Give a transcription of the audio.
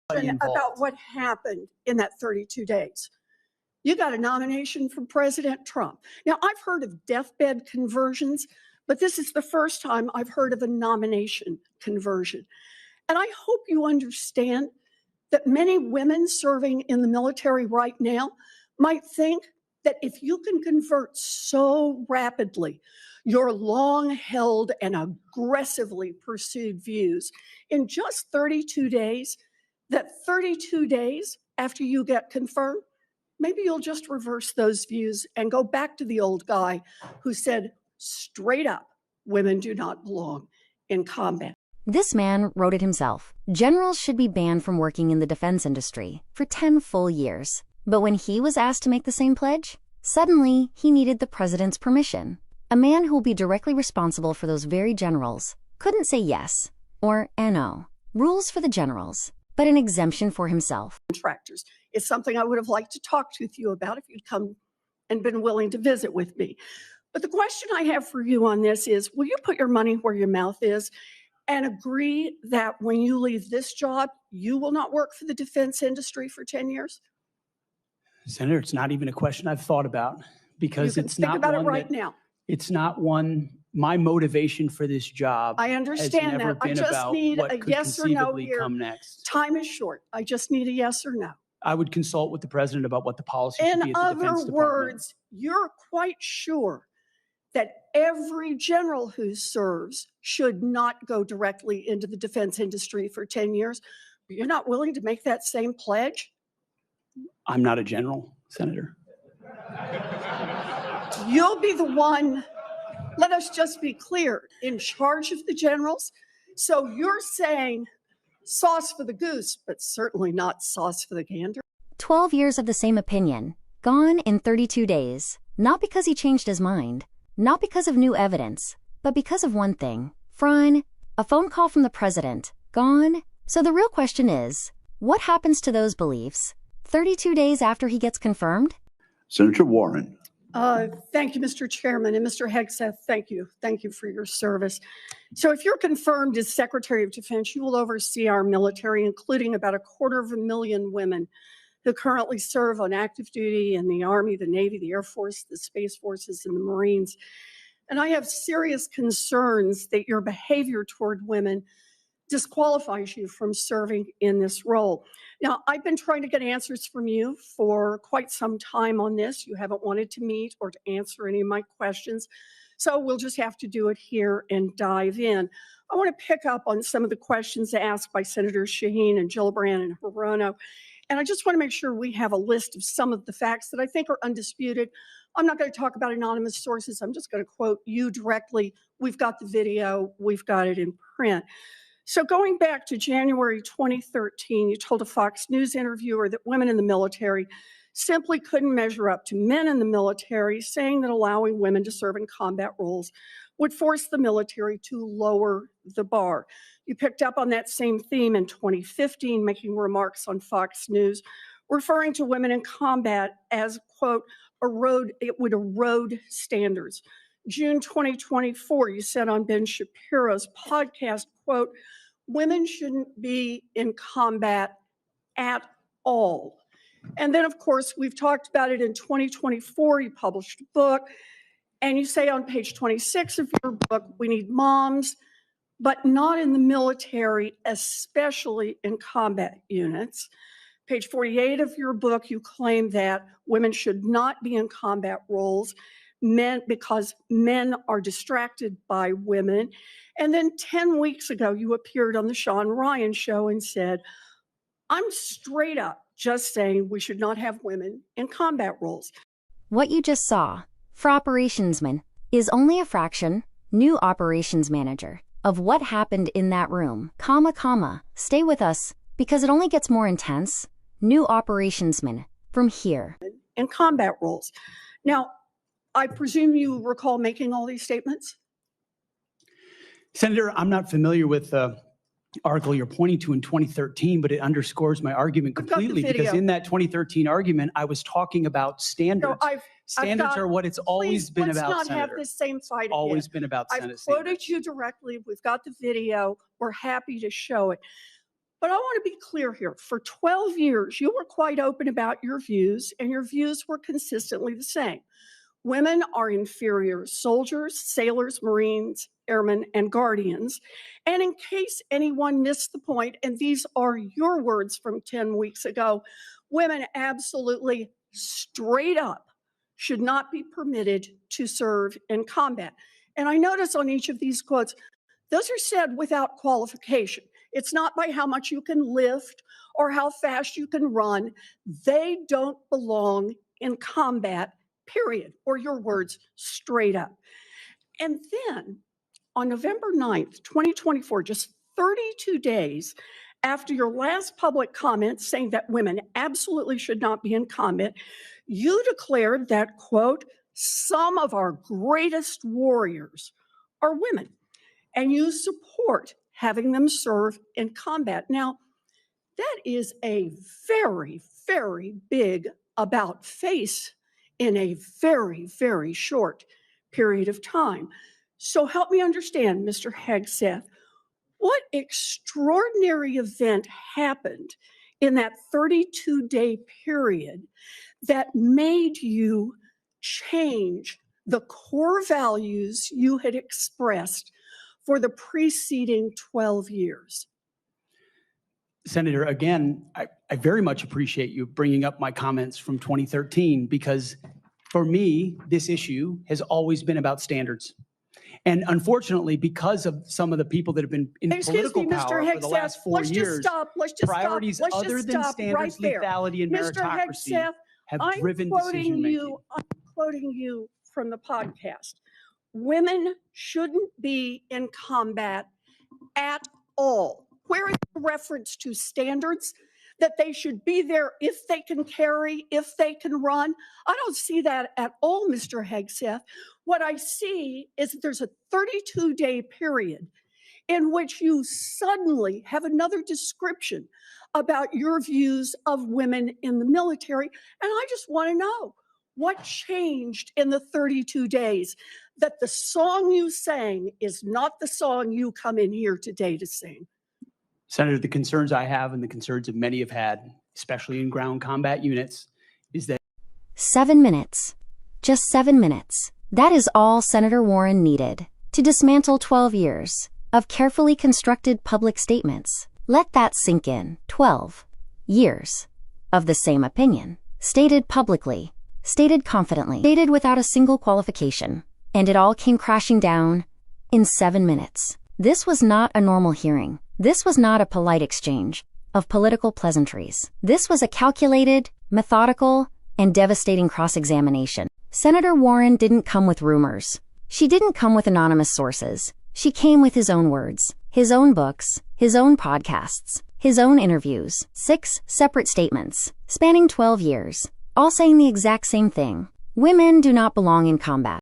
about what happened in that 32 days. You got a nomination from President Trump. Now, I've heard of deathbed conversions, but this is the first time I've heard of a nomination conversion. And I hope you understand that many women serving in the military right now might think that if you can convert so rapidly your long-held and aggressively pursued views in just 32 days, that 32 days after you get confirmed, maybe you'll just reverse those views and go back to the old guy who said straight up, women do not belong in combat. This man wrote it himself. Generals should be banned from working in the defense industry for 10 full years. But when he was asked to make the same pledge, suddenly he needed the president's permission. A man who will be directly responsible for those very generals couldn't say yes or no. Rules for the generals, but an exemption for himself. Contractors. It's something I would have liked to talk to you about if you'd come and been willing to visit with me. But the question I have for you on this is, will you put your money where your mouth is and agree that when you leave this job, you will not work for the defense industry for 10 years? Senator, it's not even a question I've thought about because You can it's think not about one it right that, now. it's not one, my motivation for this job I understand has never that. I been just about need what a could yes or no conceivably here. come next. Time is short. I just need a yes or no. I would consult with the president about what the policy should be In at the Defense other Department. words, you're quite sure that every general who serves should not go directly into the defense industry for 10 years. But you're not willing to make that same pledge? I'm not a general, Senator. You'll be the one, let us just be clear, in charge of the generals. So you're saying sauce for the goose, but certainly not sauce for the gander. 12 years of the same opinion, gone in 32 days. Not because he changed his mind, not because of new evidence, but because of one thing. Fine, a phone call from the president, gone. So the real question is, what happens to those beliefs 32 days after he gets confirmed? Senator Warren. Thank you, Mr. Chairman, and Mr. Hegseth, thank you. Thank you for your service. So if you're confirmed as Secretary of Defense, you will oversee our military, including about 250,000 women who currently serve on active duty in the Army, the Navy, the Air Force, the Space Forces, and the Marines. And I have serious concerns that your behavior toward women disqualifies you from serving in this role. Now, I've been trying to get answers from you for quite some time on this. You haven't wanted to meet or to answer any of my questions. So we'll just have to do it here and dive in. I want to pick up on some of the questions asked by Senators Shaheen and Gillibrand and Hirono. And I just want to make sure we have a list of some of the facts that I think are undisputed. I'm not going to talk about anonymous sources. I'm just going to quote you directly. We've got the video. We've got it in print. So going back to January 2013, you told a Fox News interviewer that women in the military simply couldn't measure up to men in the military, saying that allowing women to serve in combat roles would force the military to lower the bar. You picked up on that same theme in 2015, making remarks on Fox News, referring to women in combat as, quote, it would erode standards. June 2024, you said on Ben Shapiro's podcast, quote, women shouldn't be in combat at all. And then, of course, we've talked about it in 2024. You published a book, and you say on page 26 of your book, we need moms, but not in the military, especially in combat units. Page 48 of your book, you claim that women should not be in combat roles, because men are distracted by women. And then 10 weeks ago, you appeared on the Sean Ryan show and said, I'm straight up just saying we should not have women in combat roles. What you just saw, for operationsmen, is only a fraction, new operations manager, of what happened in that room, stay with us, because it only gets more intense, new operationsmen, from here. In combat roles. Now, I presume you recall making all these statements? Senator, I'm not familiar with the article you're pointing to in 2013, but it underscores my argument completely because in that 2013 argument, I was talking about standards. So standards are what it's always been about, let's not Senator. have this same fight Always again. been about I've Senate quoted standards. you directly. We've got the video. We're happy to show it. But I want to be clear here. For 12 years, you were quite open about your views, and your views were consistently the same. Women are inferior soldiers, sailors, Marines, airmen, and guardians. And in case anyone missed the point, and these are your words from 10 weeks ago, women absolutely straight up should not be permitted to serve in combat. And I notice on each of these quotes, those are said without qualification. It's not by how much you can lift or how fast you can run. They don't belong in combat, period, or your words, straight up. And then on November 9th, 2024, just 32 days after your last public comment saying that women absolutely should not be in combat, you declared that, quote, some of our greatest warriors are women, and you support having them serve in combat. Now, that is a very, very big about face in a very, very short period of time. So help me understand, Mr. Hegseth, what extraordinary event happened in that 32-day period that made you change the core values you had expressed for the preceding 12 years? Senator, again, I very much appreciate you bringing up my comments from 2013, because for me, this issue has always been about standards. And unfortunately, because of some of the people that have been in political power for the last 4 years, priorities other than standards, lethality, and meritocracy have driven decision making. I'm quoting you from the podcast. Women shouldn't be in combat at all. Where is the reference to standards that they should be there if they can carry, if they can run? I don't see that at all, Mr. Hegseth. What I see is that there's a 32-day period in which you suddenly have another description about your views of women in the military. And I just want to know, what changed in the 32 days that the song you sang is not the song you come in here today to sing? Senator, the concerns I have and the concerns that many have had, especially in ground combat units, is that 7 minutes. Just 7 minutes. That is all Senator Warren needed to dismantle 12 years of carefully constructed public statements. Let that sink in. 12 years of the same opinion, stated publicly, stated confidently, stated without a single qualification, and it all came crashing down in 7 minutes. This was not a normal hearing. This was not a polite exchange of political pleasantries. This was a calculated, methodical, and devastating cross-examination. Senator Warren didn't come with rumors. She didn't come with anonymous sources. She came with his own words, his own books, his own podcasts, his own interviews, 6 separate statements, spanning 12 years, all saying the exact same thing. Women do not belong in combat.